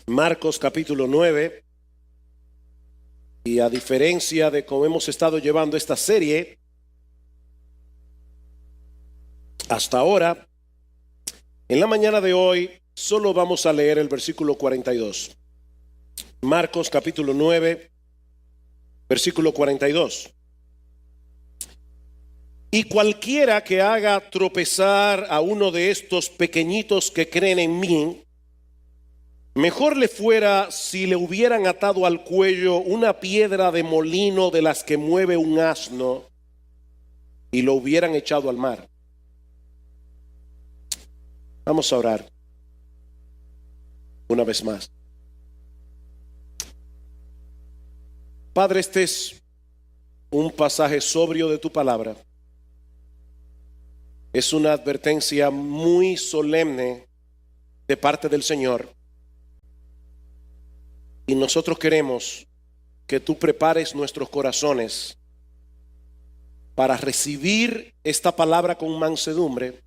Marcos capítulo 9, y a diferencia de cómo hemos estado llevando esta serie hasta ahora, en la mañana de hoy solo vamos a leer el versículo 42. Marcos capítulo 9, versículo 42. Y cualquiera que haga tropezar a uno de estos pequeñitos que creen en mí, mejor le fuera si le hubieran atado al cuello una piedra de molino de las que mueve un asno y lo hubieran echado al mar. Vamos a orar una vez más. Padre, este es un pasaje sobrio de tu palabra. Es una advertencia muy solemne de parte del Señor. Y nosotros queremos que tú prepares nuestros corazones para recibir esta palabra con mansedumbre.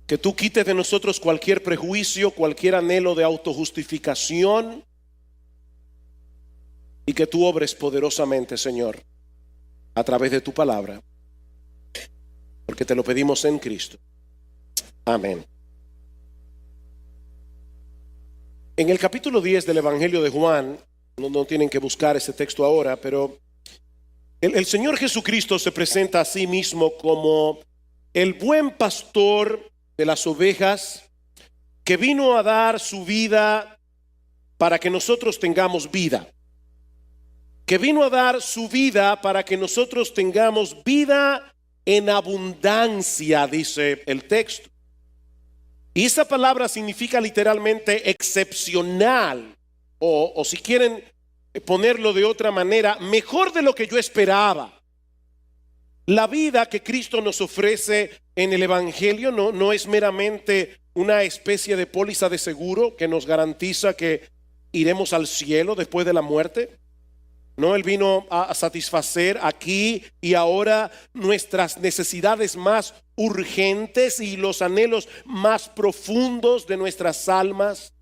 Que tú quites de nosotros cualquier prejuicio, cualquier anhelo de autojustificación. Y que tú obres poderosamente, Señor, a través de tu palabra. Porque te lo pedimos en Cristo. Amén. En el capítulo 10 del Evangelio de Juan, no tienen que buscar ese texto ahora, pero el Señor Jesucristo se presenta a sí mismo como el buen pastor de las ovejas que vino a dar su vida para que nosotros tengamos vida. Que vino a dar su vida para que nosotros tengamos vida en abundancia, dice el texto. Y esa palabra significa literalmente excepcional, o si quieren ponerlo de otra manera, mejor de lo que yo esperaba. La vida que Cristo nos ofrece en el Evangelio no es meramente una especie de póliza de seguro que nos garantiza que iremos al cielo después de la muerte. No, Él vino a satisfacer aquí y ahora nuestras necesidades más urgentes y los anhelos más profundos de nuestras almas.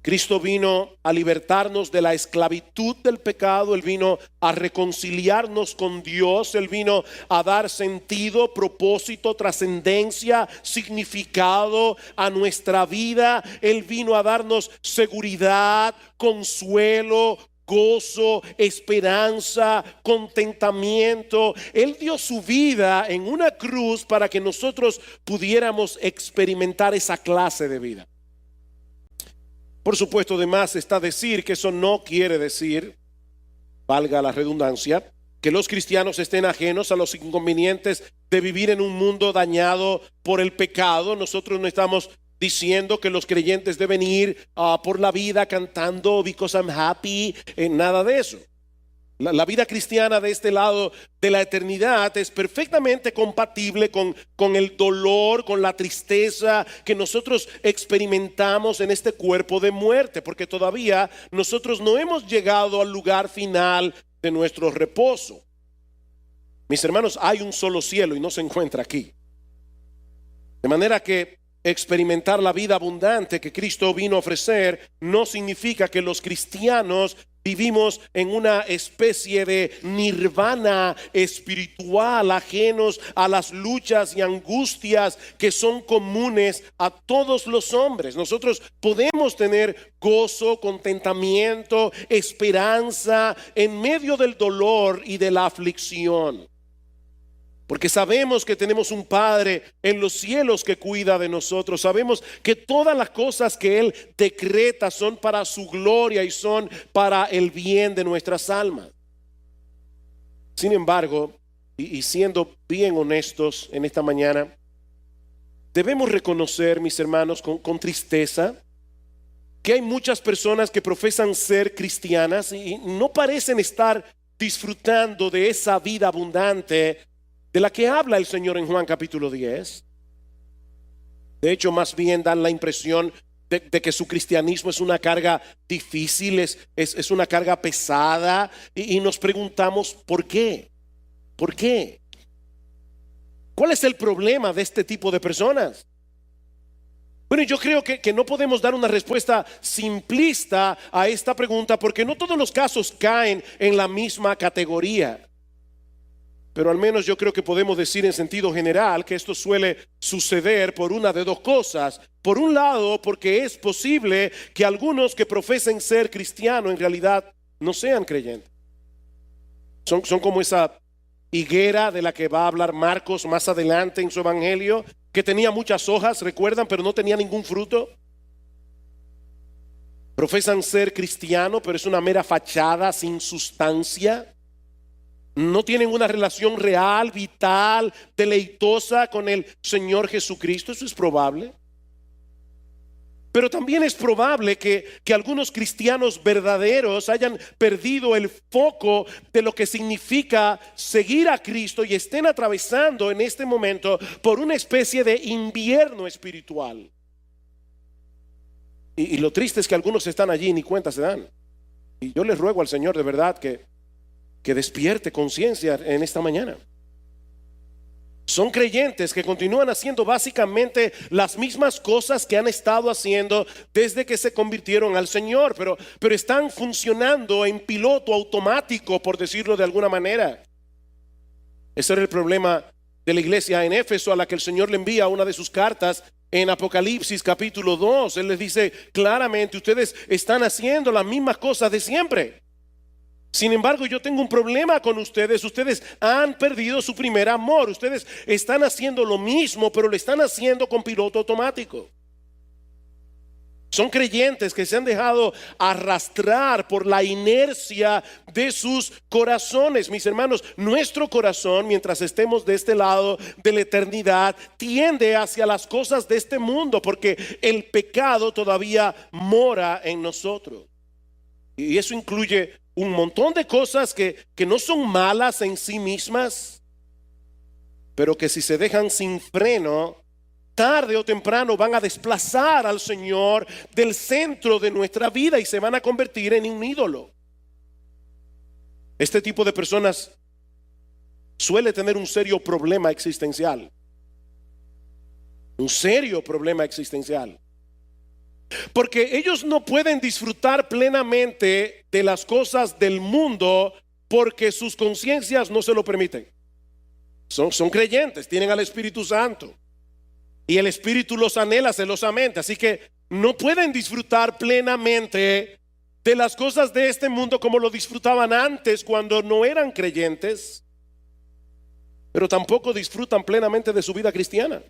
Cristo vino a libertarnos de la esclavitud del pecado. Él vino a reconciliarnos con Dios. Él vino a dar sentido, propósito, trascendencia, significado a nuestra vida. Él vino a darnos seguridad, consuelo, gozo, esperanza, contentamiento. Él dio su vida en una cruz para que nosotros pudiéramos experimentar esa clase de vida. Por supuesto, además está decir que eso no quiere decir, valga la redundancia, que los cristianos estén ajenos a los inconvenientes de vivir en un mundo dañado por el pecado. Nosotros no estamos diciendo que los creyentes deben ir por la vida cantando because I'm happy, nada de eso. La vida cristiana de este lado de la eternidad es perfectamente compatible con el dolor, con la tristeza que nosotros experimentamos en este cuerpo de muerte, porque todavía nosotros no hemos llegado al lugar final de nuestro reposo. Mis hermanos, hay un solo cielo y no se encuentra aquí. De manera que experimentar la vida abundante que Cristo vino a ofrecer no significa que los cristianos vivimos en una especie de nirvana espiritual, ajenos a las luchas y angustias que son comunes a todos los hombres. Nosotros podemos tener gozo, contentamiento, esperanza en medio del dolor y de la aflicción. Porque sabemos que tenemos un Padre en los cielos que cuida de nosotros. Sabemos que todas las cosas que Él decreta son para su gloria y son para el bien de nuestras almas. Sin embargo, y siendo bien honestos en esta mañana, debemos reconocer, mis hermanos, con tristeza, que hay muchas personas que profesan ser cristianas y no parecen estar disfrutando de esa vida abundante de la que habla el Señor en Juan capítulo 10. De hecho, más bien dan la impresión de que su cristianismo es una carga difícil, es una carga pesada, y nos preguntamos ¿por qué? ¿Por qué? ¿Cuál es el problema de este tipo de personas? Bueno, yo creo que no podemos dar una respuesta simplista a esta pregunta porque no todos los casos caen en la misma categoría. Pero al menos yo creo que podemos decir en sentido general que esto suele suceder por una de dos cosas. Por un lado, porque es posible que algunos que profesen ser cristianos en realidad no sean creyentes. Son como esa higuera de la que va a hablar Marcos más adelante en su evangelio, que tenía muchas hojas, recuerdan, pero no tenía ningún fruto. Profesan ser cristianos, pero es una mera fachada sin sustancia. No tienen una relación real, vital, deleitosa con el Señor Jesucristo. Eso es probable. Pero también es probable que algunos cristianos verdaderos hayan perdido el foco de lo que significa seguir a Cristo y estén atravesando en este momento por una especie de invierno espiritual. Y lo triste es que algunos están allí y ni cuenta se dan. Y yo les ruego al Señor de verdad que despierte conciencia en esta mañana. Son creyentes que continúan haciendo básicamente las mismas cosas que han estado haciendo desde que se convirtieron al Señor, pero están funcionando en piloto automático, por decirlo de alguna manera. Ese era el problema de la iglesia en Éfeso, a la que el Señor le envía una de sus cartas en Apocalipsis capítulo 2. Él les dice claramente: ustedes están haciendo las mismas cosas de siempre. Sin embargo, yo tengo un problema con ustedes. Ustedes han perdido su primer amor. Ustedes están haciendo lo mismo, pero lo están haciendo con piloto automático. Son creyentes que se han dejado arrastrar por la inercia de sus corazones. Mis hermanos, nuestro corazón, mientras estemos de este lado de la eternidad, tiende hacia las cosas de este mundo, porque el pecado todavía mora en nosotros. Y eso incluye un montón de cosas que no son malas en sí mismas, pero que si se dejan sin freno, tarde o temprano van a desplazar al Señor del centro de nuestra vida y se van a convertir en un ídolo. Este tipo de personas suele tener un serio problema existencial. Un serio problema existencial. Porque ellos no pueden disfrutar plenamente de las cosas del mundo porque sus conciencias no se lo permiten. Son creyentes, tienen al Espíritu Santo y el Espíritu los anhela celosamente, así que no pueden disfrutar plenamente de las cosas de este mundo como lo disfrutaban antes cuando no eran creyentes, pero tampoco disfrutan plenamente de su vida cristiana,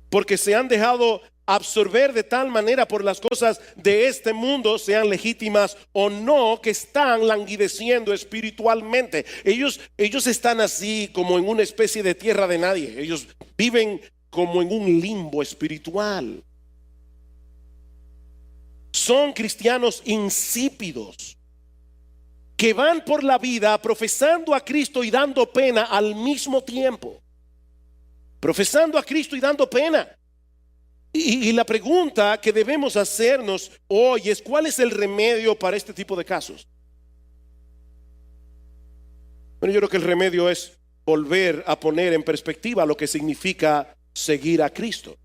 porque se han dejado absorber de tal manera por las cosas de este mundo, sean legítimas o no, que están languideciendo espiritualmente. Ellos están así como en una especie de tierra de nadie. Ellos viven como en un limbo espiritual. Son cristianos insípidos que van por la vida profesando a Cristo y dando pena al mismo tiempo. Profesando a Cristo y dando pena. Y la pregunta que debemos hacernos hoy es: ¿cuál es el remedio para este tipo de casos? Bueno, yo creo que el remedio es volver a poner en perspectiva lo que significa seguir a Cristo.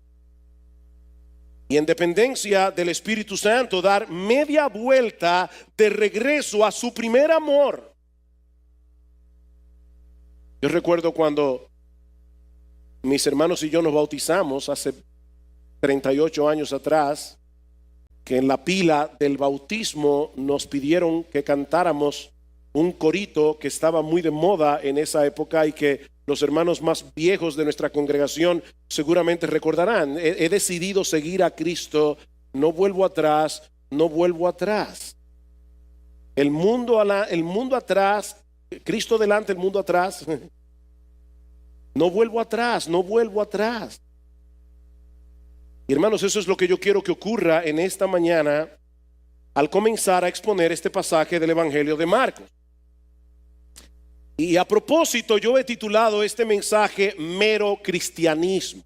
Y en dependencia del Espíritu Santo, dar media vuelta de regreso a su primer amor. Yo recuerdo cuando mis hermanos y yo nos bautizamos hace 38 años atrás, que en la pila del bautismo nos pidieron que cantáramos un corito que estaba muy de moda en esa época y que los hermanos más viejos de nuestra congregación seguramente recordarán. He decidido seguir a Cristo, no vuelvo atrás, no vuelvo atrás. El mundo atrás, Cristo delante, el mundo atrás. No vuelvo atrás, no vuelvo atrás. Y hermanos, eso es lo que yo quiero que ocurra en esta mañana al comenzar a exponer este pasaje del Evangelio de Marcos. Y a propósito, yo he titulado este mensaje Mero Cristianismo.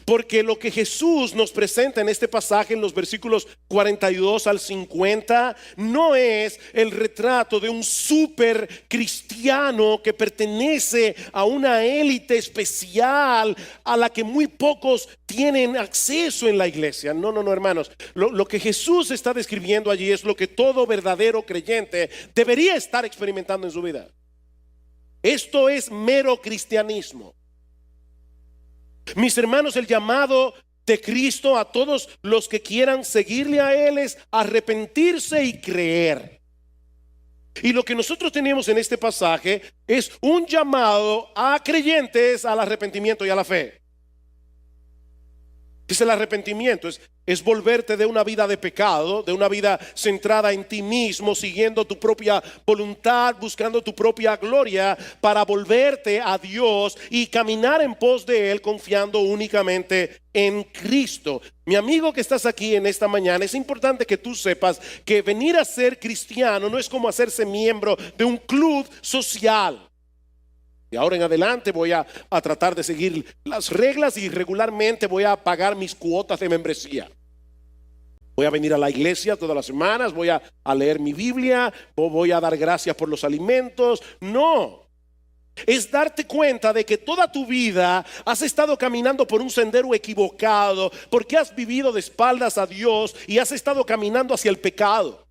Porque lo que Jesús nos presenta en este pasaje, en los versículos 42 al 50, no es el retrato de un super cristiano que pertenece a una élite especial a la que muy pocos tienen acceso en la iglesia. No, hermanos. Lo que Jesús está describiendo allí es lo que todo verdadero creyente debería estar experimentando en su vida. Esto es mero cristianismo. Mis hermanos, el llamado de Cristo a todos los que quieran seguirle a Él es arrepentirse y creer. Y lo que nosotros tenemos en este pasaje es un llamado a creyentes al arrepentimiento y a la fe. ¿Qué es el arrepentimiento? Es volverte de una vida de pecado, de una vida centrada en ti mismo, siguiendo tu propia voluntad, buscando tu propia gloria, para volverte a Dios y caminar en pos de Él, confiando únicamente en Cristo. Mi amigo que estás aquí en esta mañana, es importante que tú sepas que venir a ser cristiano no es como hacerse miembro de un club social. Y ahora en adelante voy a tratar de seguir las reglas y regularmente voy a pagar mis cuotas de membresía. Voy a venir a la iglesia todas las semanas, voy a leer mi Biblia, o voy a dar gracias por los alimentos. No, es darte cuenta de que toda tu vida has estado caminando por un sendero equivocado, porque has vivido de espaldas a Dios y has estado caminando hacia el pecado.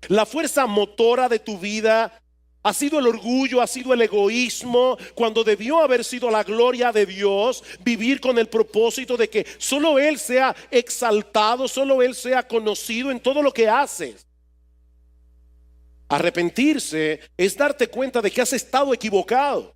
La fuerza motora de tu vida ha sido el orgullo, ha sido el egoísmo, cuando debió haber sido la gloria de Dios, vivir con el propósito de que solo Él sea exaltado, solo Él sea conocido en todo lo que haces. Arrepentirse es darte cuenta de que has estado equivocado.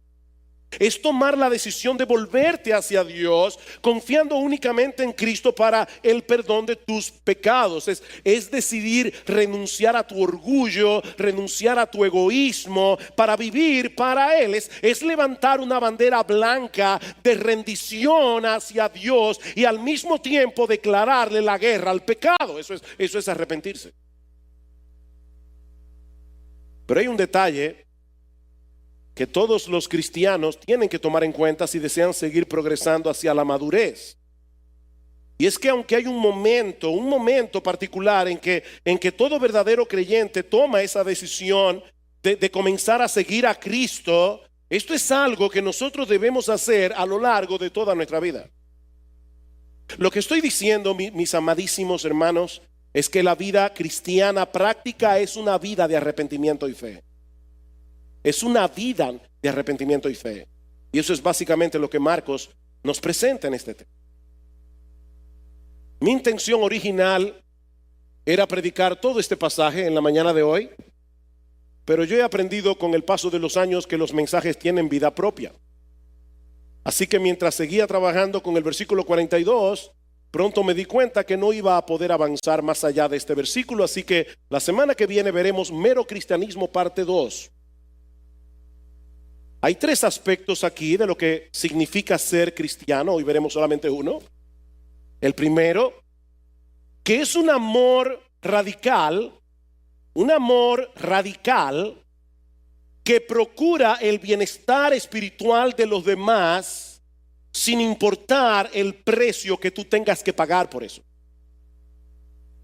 Es tomar la decisión de volverte hacia Dios, confiando únicamente en Cristo para el perdón de tus pecados. Es decidir renunciar a tu orgullo, renunciar a tu egoísmo para vivir para Él. Es levantar una bandera blanca de rendición hacia Dios y al mismo tiempo declararle la guerra al pecado. Eso es arrepentirse. Pero hay un detalle que todos los cristianos tienen que tomar en cuenta si desean seguir progresando hacia la madurez. Y es que aunque hay un momento particular en que todo verdadero creyente toma esa decisión de comenzar a seguir a Cristo, esto es algo que nosotros debemos hacer a lo largo de toda nuestra vida. Lo que estoy diciendo, mis amadísimos hermanos, es que la vida cristiana práctica es una vida de arrepentimiento y fe. Es una vida de arrepentimiento y fe. Y eso es básicamente lo que Marcos nos presenta en este tema. Mi intención original era predicar todo este pasaje en la mañana de hoy, pero yo he aprendido con el paso de los años que los mensajes tienen vida propia. Así que mientras seguía trabajando con el versículo 42, pronto me di cuenta que no iba a poder avanzar más allá de este versículo. Así que la semana que viene veremos mero cristianismo parte 2. Hay 3 aspectos aquí de lo que significa ser cristiano. Hoy veremos solamente uno. El primero, que es un amor radical que procura el bienestar espiritual de los demás sin importar el precio que tú tengas que pagar por eso.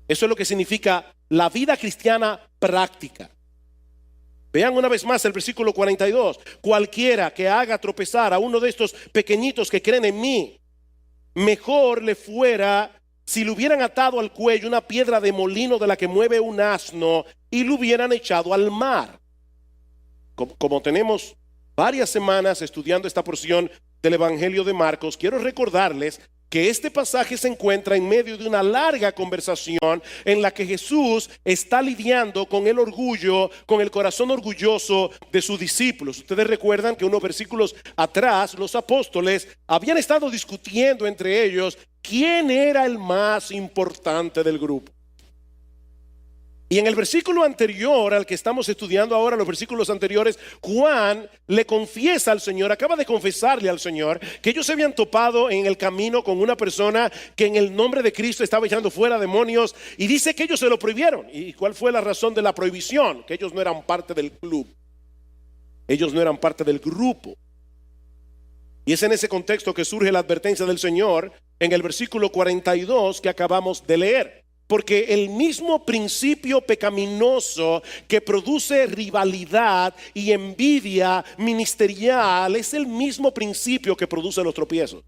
Eso es lo que significa la vida cristiana práctica. Vean una vez más el versículo 42. Cualquiera que haga tropezar a uno de estos pequeñitos que creen en mí, mejor le fuera si le hubieran atado al cuello una piedra de molino de la que mueve un asno y lo hubieran echado al mar. Como tenemos varias semanas estudiando esta porción del Evangelio de Marcos, quiero recordarles que este pasaje se encuentra en medio de una larga conversación en la que Jesús está lidiando con el orgullo, con el corazón orgulloso de sus discípulos. Ustedes recuerdan que unos versículos atrás los apóstoles habían estado discutiendo entre ellos quién era el más importante del grupo. Y en el versículo anterior al que estamos estudiando ahora, los versículos anteriores, Juan le confiesa al Señor, acaba de confesarle al Señor que ellos se habían topado en el camino con una persona que en el nombre de Cristo estaba echando fuera demonios, y dice que ellos se lo prohibieron. ¿Y cuál fue la razón de la prohibición? Que ellos no eran parte del club, ellos no eran parte del grupo. Y es en ese contexto que surge la advertencia del Señor en el versículo 42 que acabamos de leer. Porque el mismo principio pecaminoso que produce rivalidad y envidia ministerial es el mismo principio que produce los tropiezos.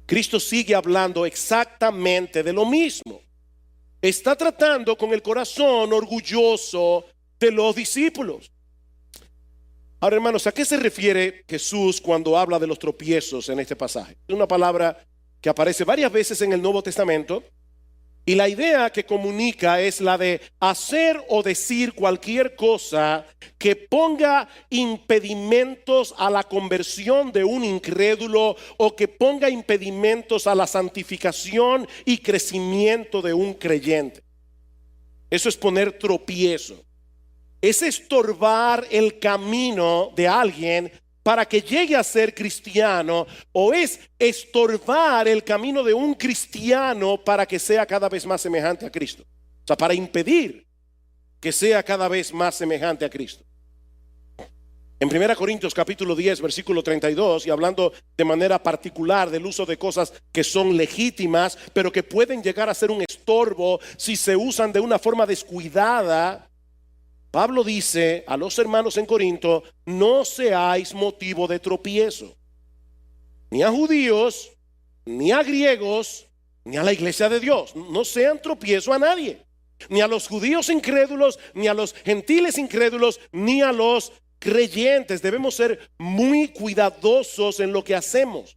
Cristo sigue hablando exactamente de lo mismo. Está tratando con el corazón orgulloso de los discípulos. Ahora, hermanos, ¿a qué se refiere Jesús cuando habla de los tropiezos en este pasaje? Es una palabra que aparece varias veces en el Nuevo Testamento. Y la idea que comunica es la de hacer o decir cualquier cosa que ponga impedimentos a la conversión de un incrédulo o que ponga impedimentos a la santificación y crecimiento de un creyente. Eso es poner tropiezo. Es estorbar el camino de alguien para que llegue a ser cristiano, o es estorbar el camino de un cristiano para que sea cada vez más semejante a Cristo. O sea, para impedir que sea cada vez más semejante a Cristo. En 1 Corintios capítulo 10 versículo 32, y hablando de manera particular del uso de cosas que son legítimas, pero que pueden llegar a ser un estorbo si se usan de una forma descuidada, Pablo dice a los hermanos en Corinto: no seáis motivo de tropiezo, ni a judíos, ni a griegos, ni a la iglesia de Dios. No sean tropiezo a nadie, ni a los judíos incrédulos, ni a los gentiles incrédulos, ni a los creyentes. Debemos ser muy cuidadosos en lo que hacemos,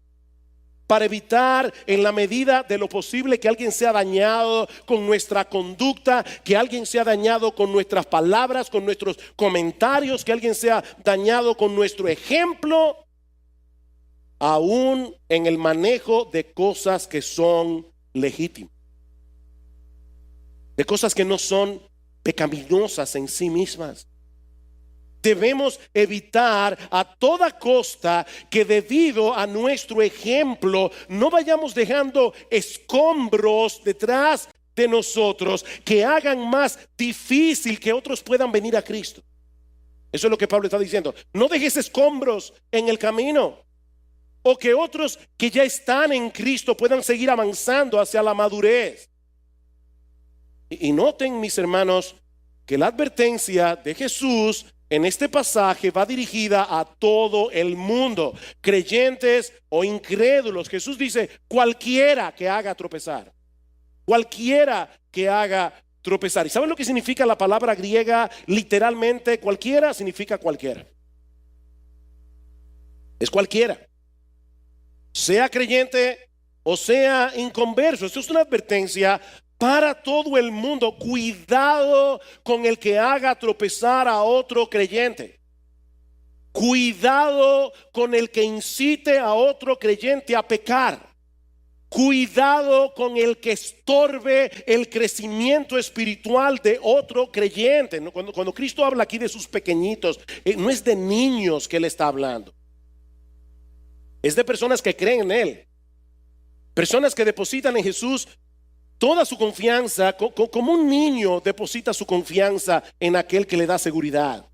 para evitar en la medida de lo posible que alguien sea dañado con nuestra conducta, que alguien sea dañado con nuestras palabras, con nuestros comentarios, que alguien sea dañado con nuestro ejemplo, aún en el manejo de cosas que son legítimas, de cosas que no son pecaminosas en sí mismas. Debemos evitar a toda costa que debido a nuestro ejemplo no vayamos dejando escombros detrás de nosotros que hagan más difícil que otros puedan venir a Cristo. Eso es lo que Pablo está diciendo. No dejes escombros en el camino, o que otros que ya están en Cristo puedan seguir avanzando hacia la madurez. Y noten, mis hermanos, que la advertencia de Jesús en este pasaje va dirigida a todo el mundo, creyentes o incrédulos. Jesús dice: cualquiera que haga tropezar, cualquiera que haga tropezar. ¿Y saben lo que significa la palabra griega? Literalmente, cualquiera significa cualquiera. Es cualquiera, sea creyente o sea inconverso. Esto es una advertencia para todo el mundo. Cuidado con el que haga tropezar a otro creyente. Cuidado con el que incite a otro creyente a pecar. Cuidado con el que estorbe el crecimiento espiritual de otro creyente. Cuando Cristo habla aquí de sus pequeñitos, no es de niños que él está hablando. Es de personas que creen en él. Personas que depositan en Jesús toda su confianza, como un niño deposita su confianza en aquel que le da seguridad.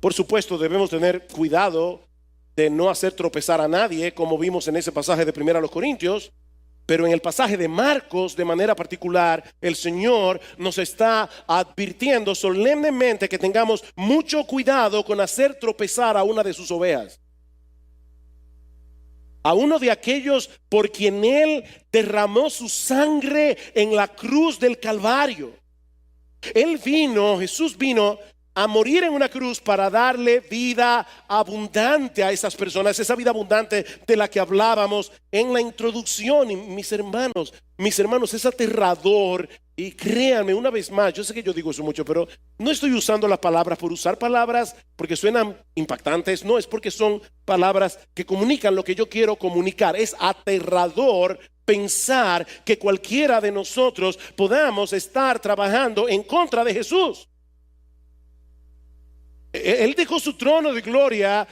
Por supuesto, debemos tener cuidado de no hacer tropezar a nadie, como vimos en ese pasaje de 1 Corintios. Pero en el pasaje de Marcos, de manera particular, el Señor nos está advirtiendo solemnemente que tengamos mucho cuidado con hacer tropezar a una de sus ovejas, a uno de aquellos por quien Él derramó su sangre en la cruz del Calvario. Jesús vino a morir en una cruz para darle vida abundante a esas personas, esa vida abundante de la que hablábamos en la introducción. Y mis hermanos, es aterrador. Y créanme, una vez más, yo sé que yo digo eso mucho, pero no estoy usando las palabras por usar palabras porque suenan impactantes. No, es porque son palabras que comunican lo que yo quiero comunicar. Es aterrador pensar que cualquiera de nosotros podamos estar trabajando en contra de Jesús. Él dejó su trono de gloria,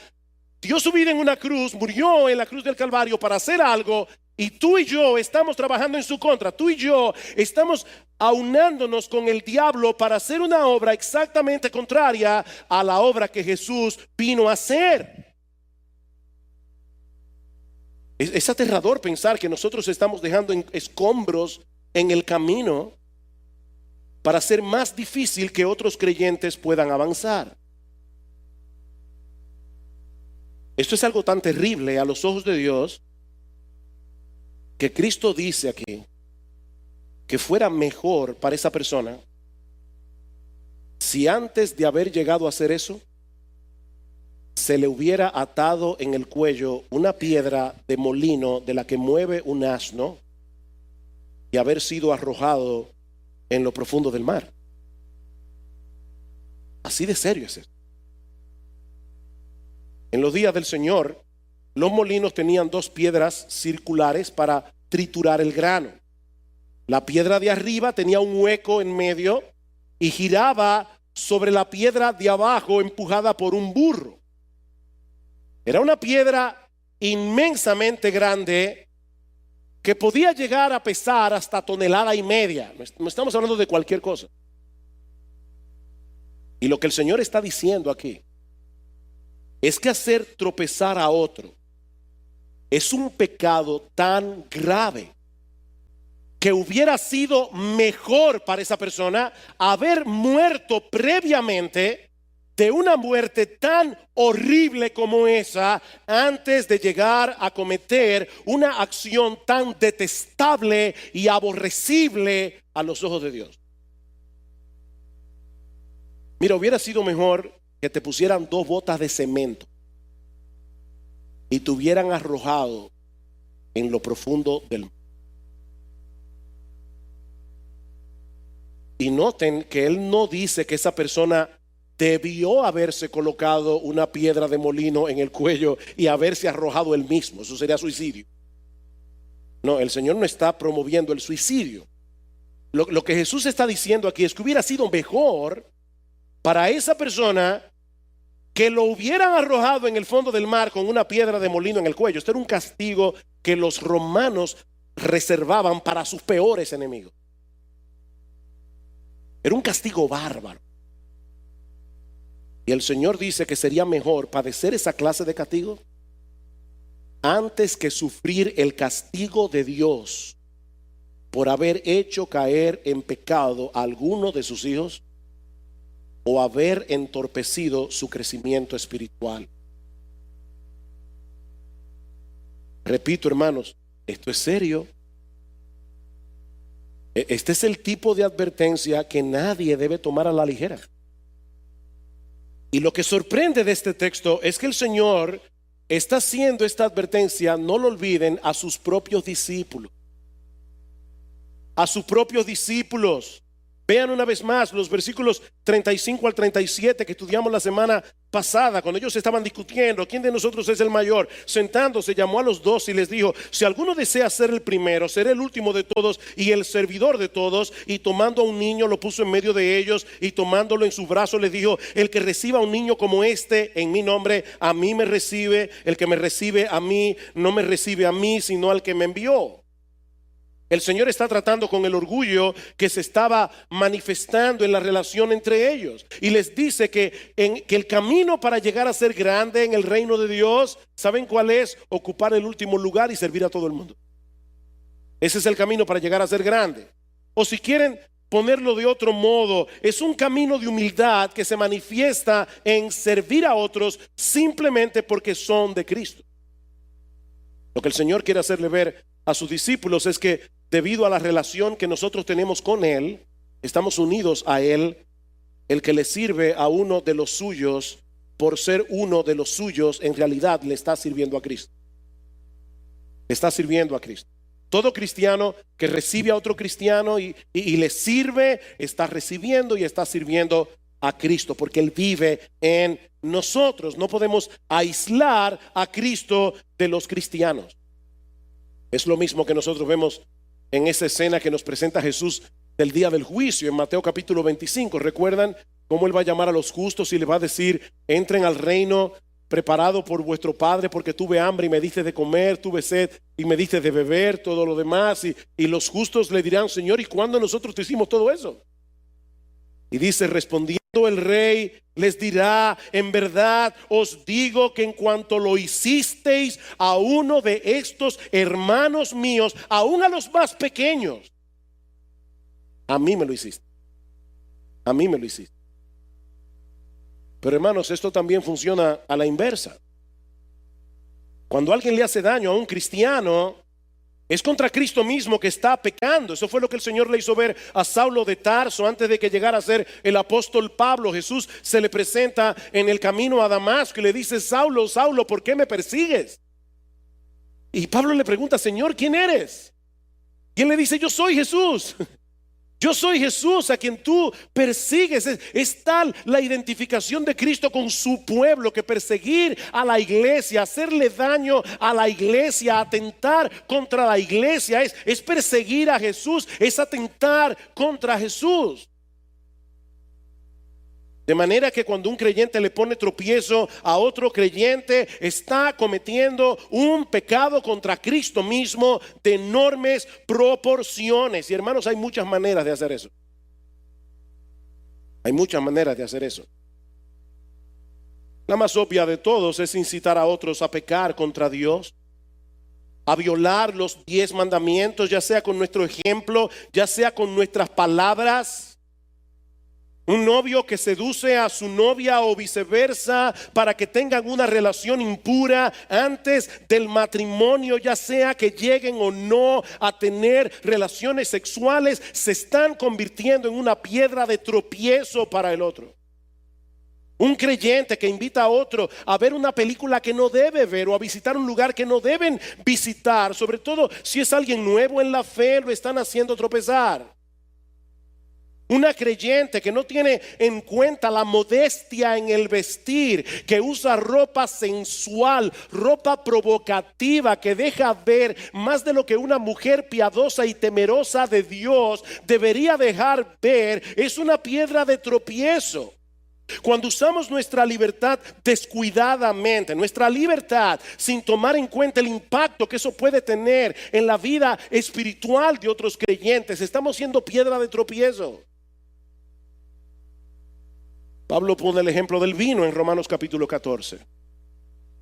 dio su vida en una cruz, murió en la cruz del Calvario para hacer algo Y tú y yo estamos trabajando en su contra. Tú y yo estamos aunándonos con el diablo para hacer una obra exactamente contraria a la obra que Jesús vino a hacer. Es aterrador pensar que nosotros estamos dejando escombros en el camino para hacer más difícil que otros creyentes puedan avanzar. Esto es algo tan terrible a los ojos de Dios que Cristo dice aquí que fuera mejor para esa persona si antes de haber llegado a hacer eso se le hubiera atado en el cuello una piedra de molino de la que mueve un asno y haber sido arrojado en lo profundo del mar. Así de serio es esto. En los días del Señor, los molinos tenían dos piedras circulares para triturar el grano. La piedra de arriba tenía un hueco en medio y giraba sobre la piedra de abajo empujada por un burro. Era una piedra inmensamente grande que podía llegar a pesar hasta 1,5 toneladas. No estamos hablando de cualquier cosa. Y lo que el Señor está diciendo aquí es que hacer tropezar a otro es un pecado tan grave que hubiera sido mejor para esa persona haber muerto previamente de una muerte tan horrible como esa antes de llegar a cometer una acción tan detestable y aborrecible a los ojos de Dios. Mira, hubiera sido mejor que te pusieran 2 botas de cemento y te hubieran arrojado en lo profundo del mar. Y noten que él no dice que esa persona debió haberse colocado una piedra de molino en el cuello y haberse arrojado él mismo. Eso sería suicidio. No, el Señor no está promoviendo el suicidio. Lo que Jesús está diciendo aquí es que hubiera sido mejor para esa persona que lo hubieran arrojado en el fondo del mar con una piedra de molino en el cuello. Este era un castigo que los romanos reservaban para sus peores enemigos. Era un castigo bárbaro. Y el Señor dice que sería mejor padecer esa clase de castigo antes que sufrir el castigo de Dios por haber hecho caer en pecado a alguno de sus hijos o haber entorpecido su crecimiento espiritual. Repito, hermanos, esto es serio. Este es el tipo de advertencia que nadie debe tomar a la ligera. Y lo que sorprende de este texto es que el Señor está haciendo esta advertencia, no lo olviden, a sus propios discípulos. A sus propios discípulos. Vean una vez más los versículos 35 al 37 que estudiamos la semana pasada, cuando ellos estaban discutiendo quién de nosotros es el mayor. Sentándose, llamó a los 2 y les dijo: si alguno desea ser el primero, será el último de todos y el servidor de todos. Y tomando a un niño, lo puso en medio de ellos, y tomándolo en sus brazos les dijo: el que reciba a un niño como este en mi nombre, a mí me recibe. El que me recibe a mí, no me recibe a mí, sino al que me envió. El Señor está tratando con el orgullo que se estaba manifestando en la relación entre ellos. Y les dice que el camino para llegar a ser grande en el reino de Dios, ¿saben cuál es? Ocupar el último lugar y servir a todo el mundo. Ese es el camino para llegar a ser grande. O si quieren ponerlo de otro modo, es un camino de humildad que se manifiesta en servir a otros simplemente porque son de Cristo. Lo que el Señor quiere hacerle ver a sus discípulos es que debido a la relación que nosotros tenemos con Él, estamos unidos a Él. El que le sirve a uno de los suyos, por ser uno de los suyos, en realidad le está sirviendo a Cristo. Está sirviendo a Cristo. Todo cristiano que recibe a otro cristiano y le sirve, está recibiendo y está sirviendo a Cristo, porque Él vive en nosotros. No podemos aislar a Cristo de los cristianos. Es lo mismo que nosotros vemos en esa escena que nos presenta Jesús del día del juicio en Mateo capítulo 25. ¿Recuerdan cómo Él va a llamar a los justos y les va a decir: entren al reino preparado por vuestro padre, porque tuve hambre y me diste de comer, tuve sed y me diste de beber, todo lo demás. Y los justos le dirán: Señor, ¿y cuándo nosotros te hicimos todo eso? Y dice: respondiendo el rey les dirá: en verdad os digo que en cuanto lo hicisteis a uno de estos hermanos míos, aún a los más pequeños, a mí me lo hiciste. A mí me lo hiciste. Pero hermanos, esto también funciona a la inversa. Cuando alguien le hace daño a un cristiano, es contra Cristo mismo que está pecando. Eso fue lo que el Señor le hizo ver a Saulo de Tarso antes de que llegara a ser el apóstol Pablo. Jesús se le presenta en el camino a Damasco y le dice: Saulo, Saulo, ¿por qué me persigues? Y Pablo le pregunta: Señor, ¿quién eres? Y él le dice: yo soy Jesús. Yo soy Jesús a quien tú persigues. Es tal la identificación de Cristo con su pueblo que perseguir a la iglesia, hacerle daño a la iglesia, atentar contra la iglesia, es perseguir a Jesús, es atentar contra Jesús. De manera que cuando un creyente le pone tropiezo a otro creyente, está cometiendo un pecado contra Cristo mismo de enormes proporciones. Y hermanos, hay muchas maneras de hacer eso. Hay muchas maneras de hacer eso. La más obvia de todos es incitar a otros a pecar contra Dios, a violar los 10 mandamientos, ya sea con nuestro ejemplo, ya sea con nuestras palabras. Un novio que seduce a su novia o viceversa para que tengan una relación impura antes del matrimonio, ya sea que lleguen o no a tener relaciones sexuales, se están convirtiendo en una piedra de tropiezo para el otro. Un creyente que invita a otro a ver una película que no debe ver o a visitar un lugar que no deben visitar, sobre todo si es alguien nuevo en la fe, lo están haciendo tropezar. Una creyente que no tiene en cuenta la modestia en el vestir, que usa ropa sensual, ropa provocativa, que deja ver más de lo que una mujer piadosa y temerosa de Dios debería dejar ver, es una piedra de tropiezo. Cuando usamos nuestra libertad descuidadamente, nuestra libertad sin tomar en cuenta el impacto que eso puede tener en la vida espiritual de otros creyentes, estamos siendo piedra de tropiezo. Pablo pone el ejemplo del vino en Romanos capítulo 14.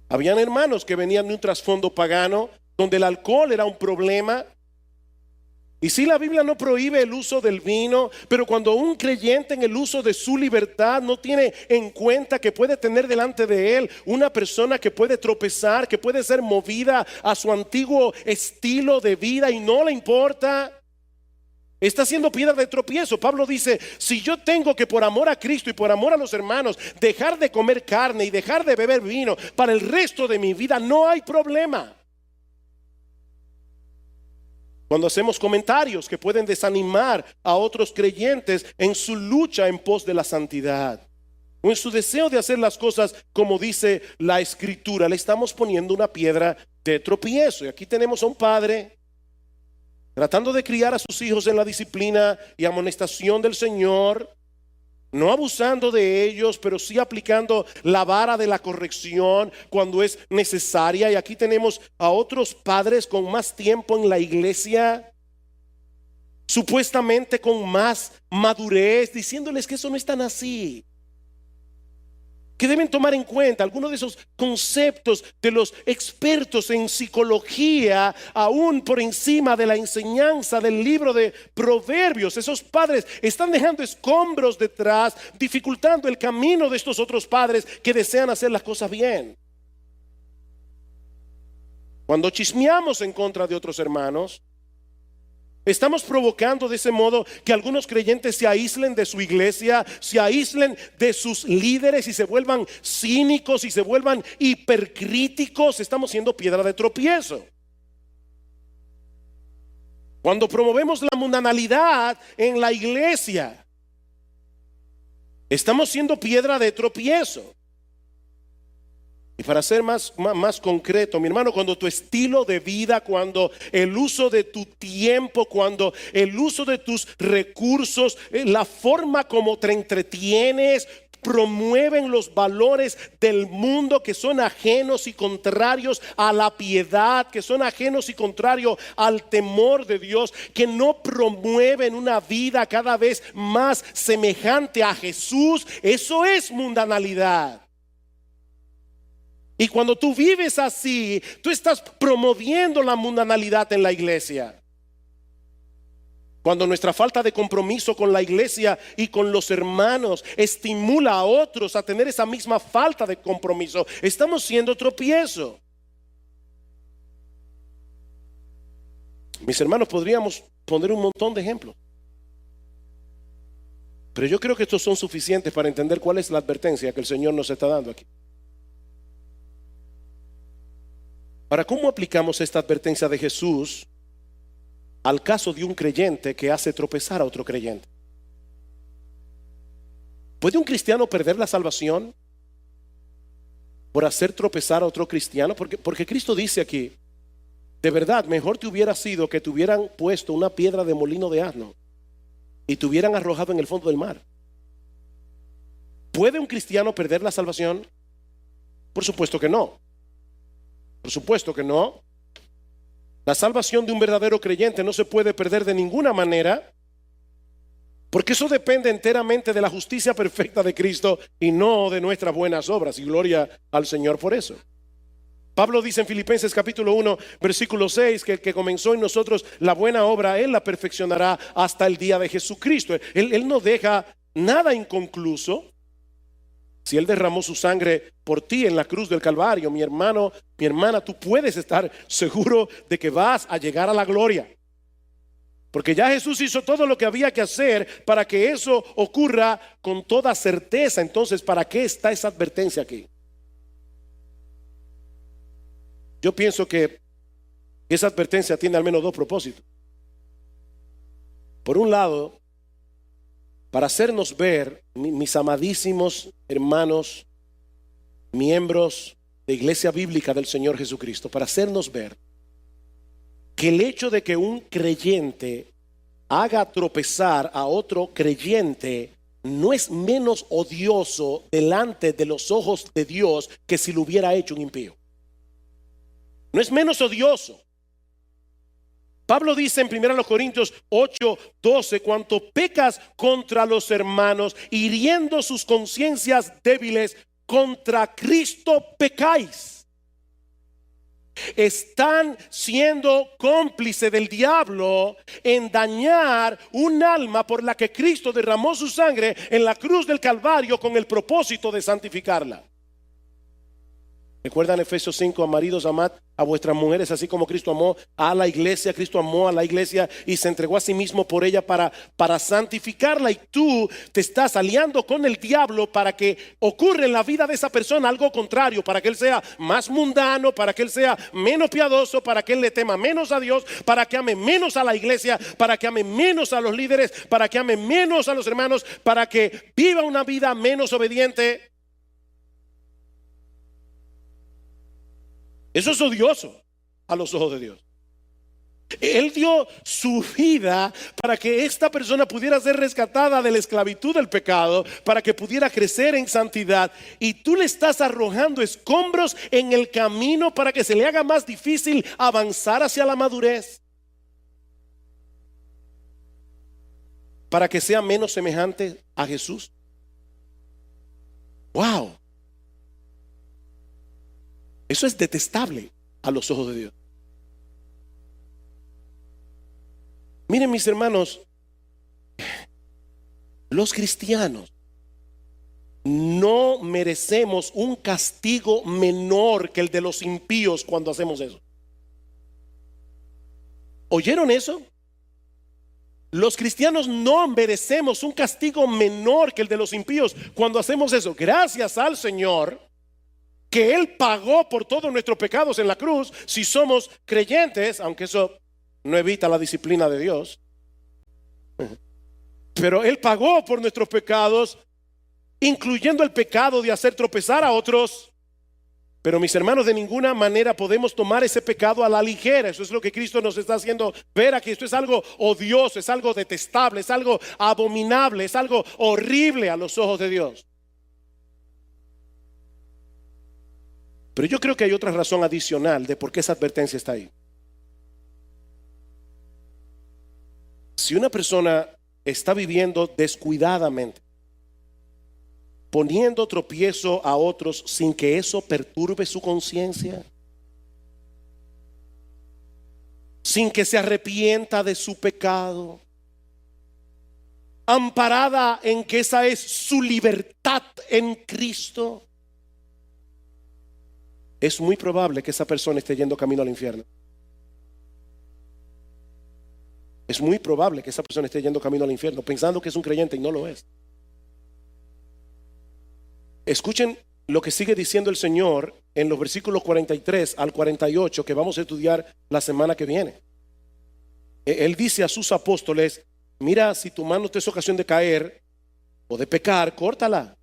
Habían hermanos que venían de un trasfondo pagano donde el alcohol era un problema. Y sí, la Biblia no prohíbe el uso del vino, pero cuando un creyente en el uso de su libertad no tiene en cuenta que puede tener delante de él una persona que puede tropezar, que puede ser movida a su antiguo estilo de vida y no le importa, está siendo piedra de tropiezo. Pablo dice: si yo tengo que por amor a Cristo y por amor a los hermanos dejar de comer carne y dejar de beber vino para el resto de mi vida, no hay problema. Cuando hacemos comentarios que pueden desanimar a otros creyentes en su lucha en pos de la santidad o en su deseo de hacer las cosas como dice la Escritura, le estamos poniendo una piedra de tropiezo. Y aquí tenemos a un padre tratando de criar a sus hijos en la disciplina y amonestación del Señor, no abusando de ellos, pero sí aplicando la vara de la corrección cuando es necesaria. Y aquí tenemos a otros padres con más tiempo en la iglesia, supuestamente con más madurez, diciéndoles que eso no es tan así, que deben tomar en cuenta algunos de esos conceptos de los expertos en psicología, aún por encima de la enseñanza del libro de Proverbios. Esos padres están dejando escombros detrás, dificultando el camino de estos otros padres que desean hacer las cosas bien. Cuando chismeamos en contra de otros hermanos, estamos provocando de ese modo que algunos creyentes se aíslen de su iglesia, se aíslen de sus líderes y se vuelvan cínicos y se vuelvan hipercríticos. Estamos siendo piedra de tropiezo. Cuando promovemos la mundanalidad en la iglesia, estamos siendo piedra de tropiezo. Y para ser más concreto, mi hermano, cuando tu estilo de vida, cuando el uso de tu tiempo, cuando el uso de tus recursos, la forma como te entretienes, promueven los valores del mundo que son ajenos y contrarios a la piedad, que son ajenos y contrarios al temor de Dios, que no promueven una vida cada vez más semejante a Jesús. Eso es mundanalidad. Y cuando tú vives así, tú estás promoviendo la mundanalidad en la iglesia. Cuando nuestra falta de compromiso con la iglesia y con los hermanos estimula a otros a tener esa misma falta de compromiso, estamos siendo tropiezo. Mis hermanos, podríamos poner un montón de ejemplos, pero yo creo que estos son suficientes para entender cuál es la advertencia que el Señor nos está dando aquí. Ahora, ¿cómo aplicamos esta advertencia de Jesús al caso de un creyente que hace tropezar a otro creyente? ¿Puede un cristiano perder la salvación por hacer tropezar a otro cristiano? Porque Cristo dice aquí, de verdad, mejor te hubiera sido que te hubieran puesto una piedra de molino de asno y te hubieran arrojado en el fondo del mar. ¿Puede un cristiano perder la salvación? Por supuesto que no. Por supuesto que no. La salvación de un verdadero creyente no se puede perder de ninguna manera, porque eso depende enteramente de la justicia perfecta de Cristo y no de nuestras buenas obras. Y gloria al Señor por eso. Pablo dice en Filipenses capítulo 1 versículo 6 que el que comenzó en nosotros la buena obra, Él la perfeccionará hasta el día de Jesucristo. Él no deja nada inconcluso. Si Él derramó su sangre por ti en la cruz del Calvario, mi hermano, mi hermana, tú puedes estar seguro de que vas a llegar a la gloria. Porque ya Jesús hizo todo lo que había que hacer para que eso ocurra con toda certeza. Entonces, ¿para qué está esa advertencia aquí? Yo pienso que esa advertencia tiene al menos dos propósitos. Por un lado, para hacernos ver, mis amadísimos hermanos, miembros de Iglesia Bíblica del Señor Jesucristo, para hacernos ver que el hecho de que un creyente haga tropezar a otro creyente no es menos odioso delante de los ojos de Dios que si lo hubiera hecho un impío. No es menos odioso. Pablo dice en 1 Corintios 8:12, cuanto pecas contra los hermanos, hiriendo sus conciencias débiles, contra Cristo pecáis. Están siendo cómplice del diablo en dañar un alma por la que Cristo derramó su sangre en la cruz del Calvario con el propósito de santificarla. ¿Recuerdan Efesios 5? Maridos, amad a vuestras mujeres así como Cristo amó a la iglesia. Cristo amó a la iglesia y se entregó a sí mismo por ella para santificarla. Y tú te estás aliando con el diablo para que ocurra en la vida de esa persona algo contrario, para que él sea más mundano, para que él sea menos piadoso, para que él le tema menos a Dios, para que ame menos a la iglesia, para que ame menos a los líderes, para que ame menos a los hermanos, para que viva una vida menos obediente. Eso es odioso a los ojos de Dios. Él dio su vida para que esta persona pudiera ser rescatada de la esclavitud del pecado, para que pudiera crecer en santidad, y tú le estás arrojando escombros en el camino para que se le haga más difícil avanzar hacia la madurez, para que sea menos semejante a Jesús. Wow. Eso es detestable a los ojos de Dios. Miren, mis hermanos, los cristianos no merecemos un castigo menor que el de los impíos cuando hacemos eso. ¿Oyeron eso? Los cristianos no merecemos un castigo menor que el de los impíos cuando hacemos eso. Gracias al Señor que Él pagó por todos nuestros pecados en la cruz, si somos creyentes, aunque eso no evita la disciplina de Dios. Pero Él pagó por nuestros pecados, incluyendo el pecado de hacer tropezar a otros. Pero mis hermanos, de ninguna manera podemos tomar ese pecado a la ligera. Eso es lo que Cristo nos está haciendo ver aquí. Esto es algo odioso, es algo detestable, es algo abominable, es algo horrible a los ojos de Dios. Pero yo creo que hay otra razón adicional de por qué esa advertencia está ahí. Si una persona está viviendo descuidadamente, poniendo tropiezo a otros sin que eso perturbe su conciencia, sin que se arrepienta de su pecado, amparada en que esa es su libertad en Cristo, es muy probable que esa persona esté yendo camino al infierno. Es muy probable que esa persona esté yendo camino al infierno pensando que es un creyente y no lo es. Escuchen lo que sigue diciendo el Señor en los versículos 43 al 48 que vamos a estudiar la semana que viene. Él dice a sus apóstoles: mira, si tu mano te es ocasión de caer o de pecar, córtala.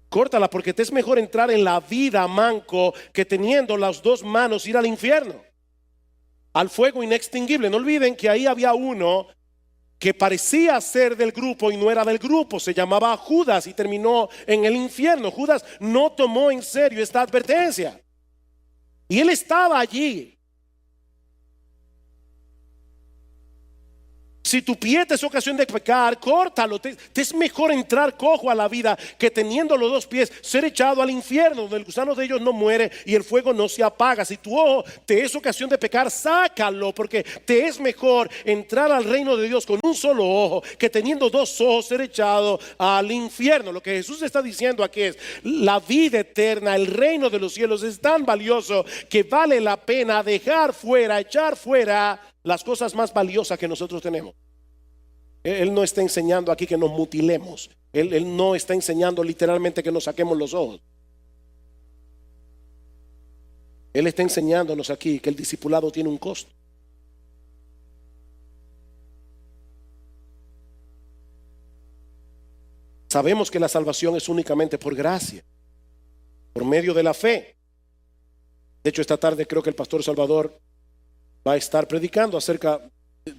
Córtala, porque te es mejor entrar en la vida manco que teniendo las dos manos ir al infierno, al fuego inextinguible. No olviden que ahí había uno que parecía ser del grupo y no era del grupo. Se llamaba Judas y terminó en el infierno. Judas no tomó en serio esta advertencia y él estaba allí. Si tu pie te es ocasión de pecar, córtalo. Te es mejor entrar cojo a la vida que teniendo los dos pies ser echado al infierno, donde el gusano de ellos no muere y el fuego no se apaga. Si tu ojo te es ocasión de pecar, sácalo, porque te es mejor entrar al reino de Dios con un solo ojo que teniendo dos ojos ser echado al infierno. Lo que Jesús está diciendo aquí es: la vida eterna, el reino de los cielos es tan valioso que vale la pena dejar fuera, echar fuera las cosas más valiosas que nosotros tenemos. Él no está enseñando aquí que nos mutilemos. Él no está enseñando literalmente que nos saquemos los ojos. Él está enseñándonos aquí que el discipulado tiene un costo. Sabemos que la salvación es únicamente por gracia, por medio de la fe. De hecho, esta tarde creo que el pastor Salvador va a estar predicando acerca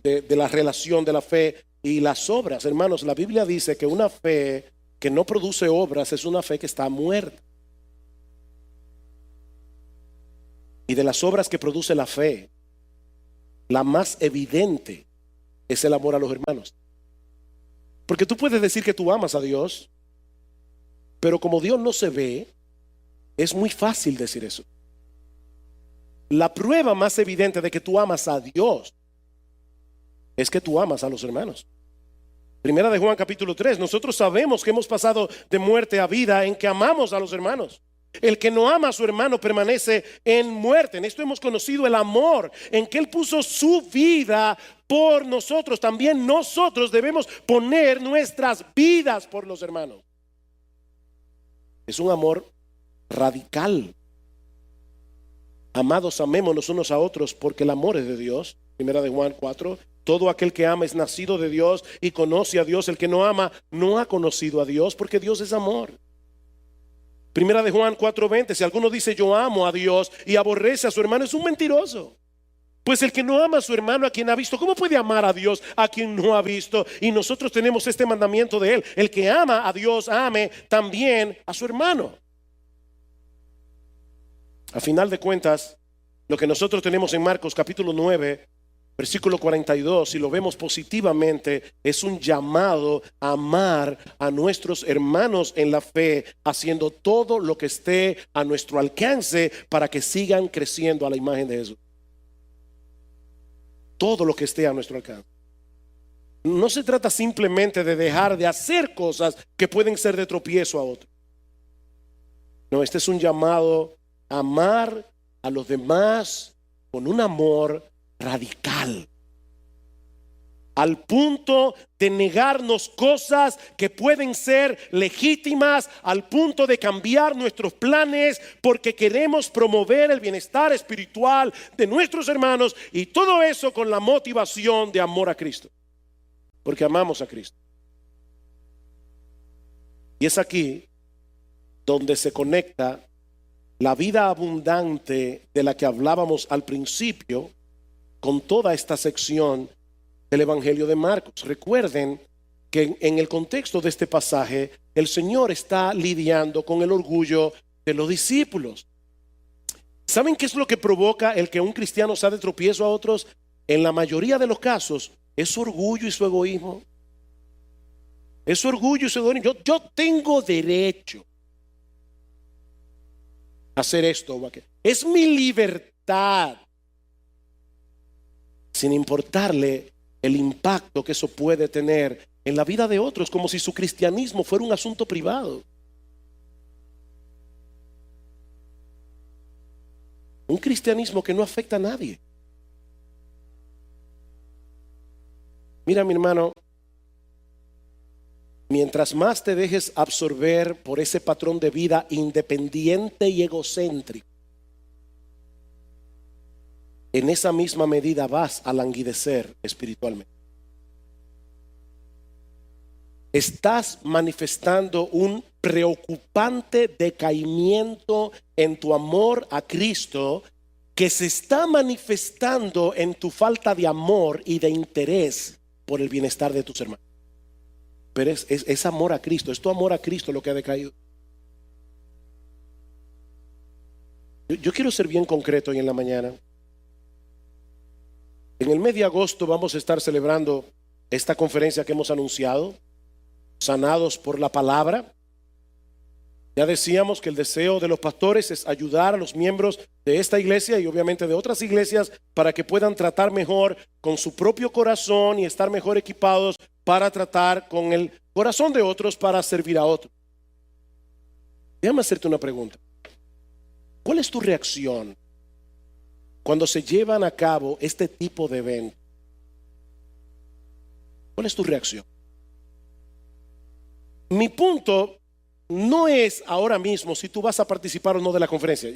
de la relación de la fe y las obras. Hermanos, la Biblia dice que una fe que no produce obras es una fe que está muerta. Y de las obras que produce la fe, la más evidente es el amor a los hermanos. Porque tú puedes decir que tú amas a Dios, pero como Dios no se ve, es muy fácil decir eso. La prueba más evidente de que tú amas a Dios es que tú amas a los hermanos. Primera de Juan capítulo 3. Nosotros sabemos que hemos pasado de muerte a vida en que amamos a los hermanos. El que no ama a su hermano permanece en muerte. En esto hemos conocido el amor, en que Él puso su vida por nosotros. También nosotros debemos poner nuestras vidas por los hermanos. Es un amor radical. Amados, amémonos unos a otros, porque el amor es de Dios. Primera de Juan 4. Todo aquel que ama es nacido de Dios y conoce a Dios. El que no ama no ha conocido a Dios, porque Dios es amor. Primera de Juan 4:20. Si alguno dice yo amo a Dios y aborrece a su hermano, es un mentiroso. Pues el que no ama a su hermano a quien ha visto, ¿cómo puede amar a Dios a quien no ha visto? Y nosotros tenemos este mandamiento de Él: el que ama a Dios, ame también a su hermano. A final de cuentas, lo que nosotros tenemos en Marcos capítulo 9, versículo 42, si lo vemos positivamente, es un llamado a amar a nuestros hermanos en la fe, haciendo todo lo que esté a nuestro alcance para que sigan creciendo a la imagen de Jesús. Todo lo que esté a nuestro alcance. No se trata simplemente de dejar de hacer cosas que pueden ser de tropiezo a otros. No, este es un llamado a amar a los demás con un amor radical, al punto de negarnos cosas que pueden ser legítimas, al punto de cambiar nuestros planes porque queremos promover el bienestar espiritual de nuestros hermanos, y todo eso con la motivación de amor a Cristo, porque amamos a Cristo. Y es aquí donde se conecta la vida abundante de la que hablábamos al principio con toda esta sección del Evangelio de Marcos. Recuerden que en el contexto de este pasaje, el Señor está lidiando con el orgullo de los discípulos. ¿Saben qué es lo que provoca el que un cristiano sea de tropiezo a otros? En la mayoría de los casos es su orgullo y su egoísmo. Es su orgullo y su egoísmo. Yo tengo derecho a hacer esto o aquello. Es mi libertad, sin importarle el impacto que eso puede tener en la vida de otros, como si su cristianismo fuera un asunto privado. Un cristianismo que no afecta a nadie. Mira, mi hermano, mientras más te dejes absorber por ese patrón de vida independiente y egocéntrico, en esa misma medida vas a languidecer espiritualmente. Estás manifestando un preocupante decaimiento en tu amor a Cristo, que se está manifestando en tu falta de amor y de interés por el bienestar de tus hermanos. Pero es amor a Cristo, es tu amor a Cristo lo que ha decaído. Yo quiero ser bien concreto hoy en la mañana. En el mes de agosto vamos a estar celebrando esta conferencia que hemos anunciado, Sanados por la Palabra. Ya decíamos que el deseo de los pastores es ayudar a los miembros de esta iglesia y obviamente de otras iglesias para que puedan tratar mejor con su propio corazón y estar mejor equipados para tratar con el corazón de otros para servir a otros. Déjame hacerte una pregunta. ¿Cuál es tu reacción cuando se llevan a cabo este tipo de eventos? ¿Cuál es tu reacción? Mi punto no es ahora mismo si tú vas a participar o no de la conferencia.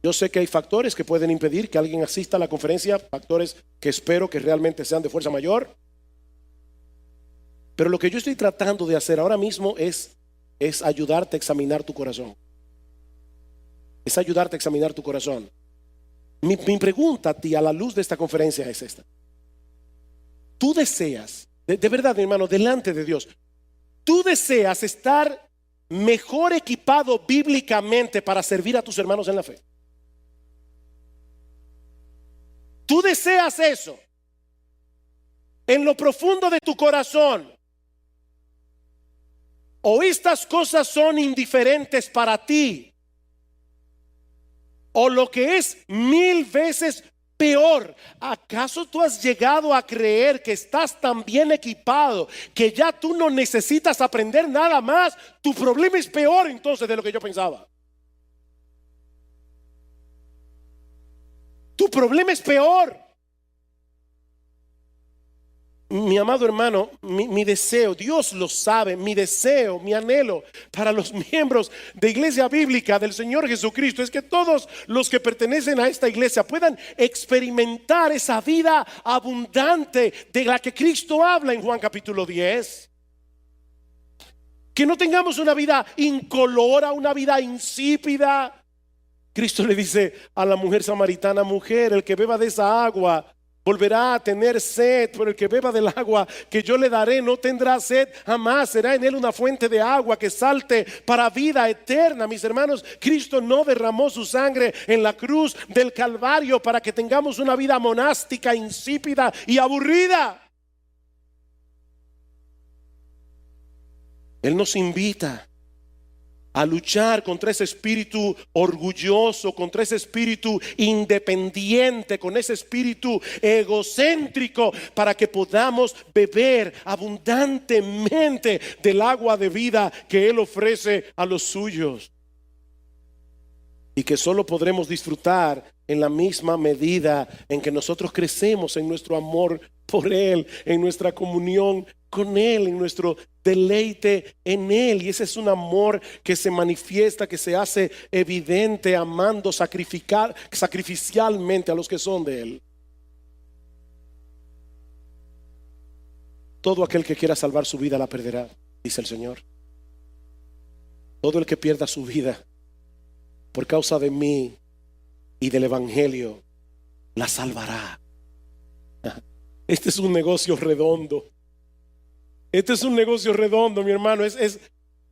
Yo sé que hay factores que pueden impedir que alguien asista a la conferencia, factores que espero que realmente sean de fuerza mayor. Pero lo que yo estoy tratando de hacer ahora mismo es ayudarte a examinar tu corazón. Es ayudarte a examinar tu corazón. Mi pregunta a ti a la luz de esta conferencia es esta. Tú deseas, de verdad, mi hermano, delante de Dios, tú deseas estar mejor equipado bíblicamente para servir a tus hermanos en la fe. Tú deseas eso en lo profundo de tu corazón. O estas cosas son indiferentes para ti, o lo que es 1000 veces peor, ¿acaso tú has llegado a creer que estás tan bien equipado que ya tú no necesitas aprender nada más? Tu problema es peor entonces de lo que yo pensaba. Tu problema es peor. Mi amado hermano, mi deseo, Dios lo sabe, mi deseo, mi anhelo para los miembros de Iglesia Bíblica del Señor Jesucristo es que todos los que pertenecen a esta iglesia puedan experimentar esa vida abundante de la que Cristo habla en Juan capítulo 10. Que no tengamos una vida incolora, una vida insípida. Cristo le dice a la mujer samaritana: mujer, el que beba de esa agua volverá a tener sed, pero el que beba del agua que yo le daré no tendrá sed jamás. Será en él una fuente de agua que salte para vida eterna. Mis hermanos, Cristo no derramó su sangre en la cruz del Calvario para que tengamos una vida monástica, insípida y aburrida. Él nos invita a luchar contra ese espíritu orgulloso, contra ese espíritu independiente, con ese espíritu egocéntrico, para que podamos beber abundantemente del agua de vida que Él ofrece a los suyos. Y que solo podremos disfrutar en la misma medida en que nosotros crecemos en nuestro amor por Él, en nuestra comunión con Él, en nuestro deleite en Él. Y ese es un amor que se manifiesta, que se hace evidente amando sacrificialmente a los que son de Él. Todo aquel que quiera salvar su vida la perderá, dice el Señor. Todo el que pierda su vida por causa de mí y del Evangelio la salvará. Este es un negocio redondo. Este es un negocio redondo, mi hermano.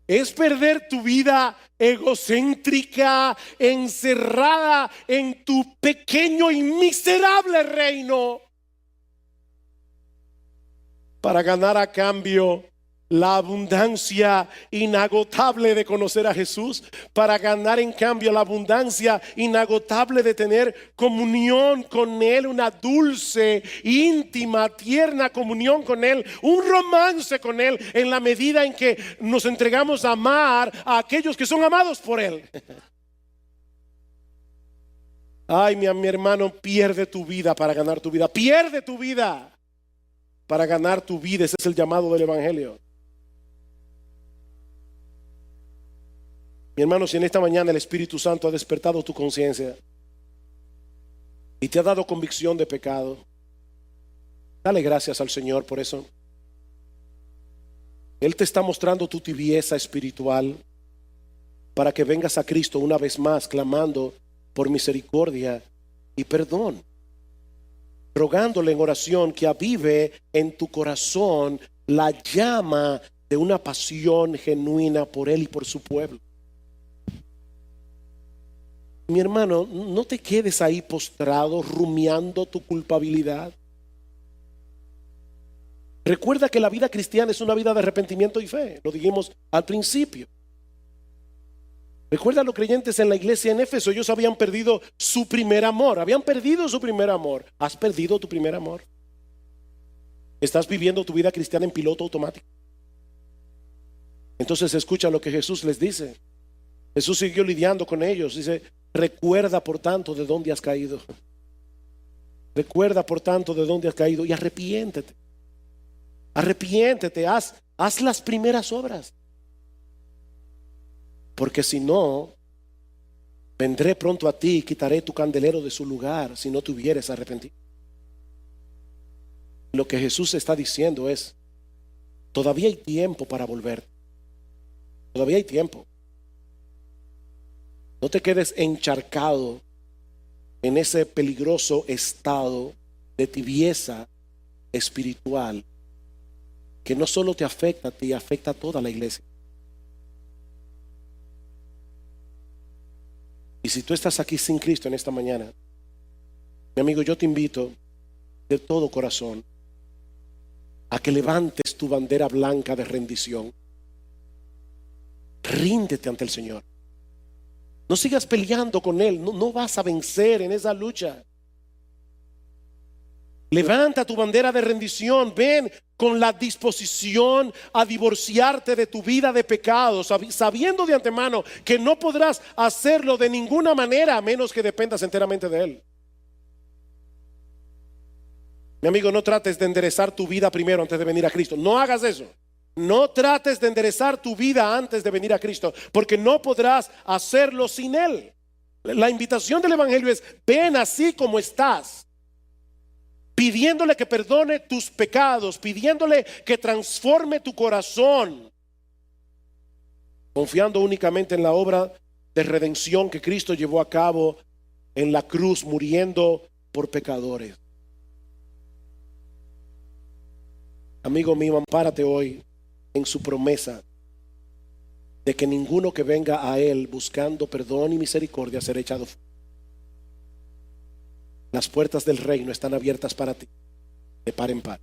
es perder tu vida egocéntrica, encerrada en tu pequeño y miserable reino, para ganar a cambio la abundancia inagotable de conocer a Jesús, para ganar en cambio la abundancia inagotable de tener comunión con Él, una dulce, íntima, tierna comunión con Él, un romance con Él, en la medida en que nos entregamos a amar a aquellos que son amados por Él. Ay, mi hermano, pierde tu vida para ganar tu vida. Pierde tu vida para ganar tu vida. Ese es el llamado del Evangelio. Mi hermano, si en esta mañana el Espíritu Santo ha despertado tu conciencia y te ha dado convicción de pecado, dale gracias al Señor por eso. Él te está mostrando tu tibieza espiritual para que vengas a Cristo una vez más clamando por misericordia y perdón, rogándole en oración que avive en tu corazón la llama de una pasión genuina por Él y por su pueblo. Mi hermano, no te quedes ahí postrado rumiando tu culpabilidad. Recuerda que la vida cristiana es una vida de arrepentimiento y fe. Lo dijimos al principio. Recuerda a los creyentes en la iglesia en Éfeso. Ellos habían perdido su primer amor. Habían perdido su primer amor. ¿Has perdido tu primer amor? ¿Estás viviendo tu vida cristiana en piloto automático? Entonces escucha lo que Jesús les dice. Jesús siguió lidiando con ellos. Dice: recuerda por tanto de dónde has caído. Recuerda por tanto de dónde has caído y arrepiéntete. Arrepiéntete, haz las primeras obras. Porque si no, vendré pronto a ti y quitaré tu candelero de su lugar si no te hubieres arrepentido. Lo que Jesús está diciendo es: todavía hay tiempo para volver. Todavía hay tiempo. No te quedes encharcado en ese peligroso estado de tibieza espiritual que no solo te afecta a ti, afecta a toda la iglesia. Y si tú estás aquí sin Cristo en esta mañana, mi amigo, yo te invito de todo corazón a que levantes tu bandera blanca de rendición. Ríndete ante el Señor. No sigas peleando con Él. No vas a vencer en esa lucha. Levanta tu bandera de rendición. Ven con la disposición a divorciarte de tu vida de pecado, sabiendo de antemano que no podrás hacerlo de ninguna manera a menos que dependas enteramente de Él. Mi amigo, no trates de enderezar tu vida primero antes de venir a Cristo. No hagas eso. No trates de enderezar tu vida antes de venir a Cristo, porque no podrás hacerlo sin Él. La invitación del Evangelio es: ven así como estás, pidiéndole que perdone tus pecados, pidiéndole que transforme tu corazón, confiando únicamente en la obra de redención que Cristo llevó a cabo en la cruz, muriendo por pecadores. Amigo mío, ampárate hoy en su promesa de que ninguno que venga a Él buscando perdón y misericordia será echado fuera. Las puertas del reino están abiertas para ti, de par en par.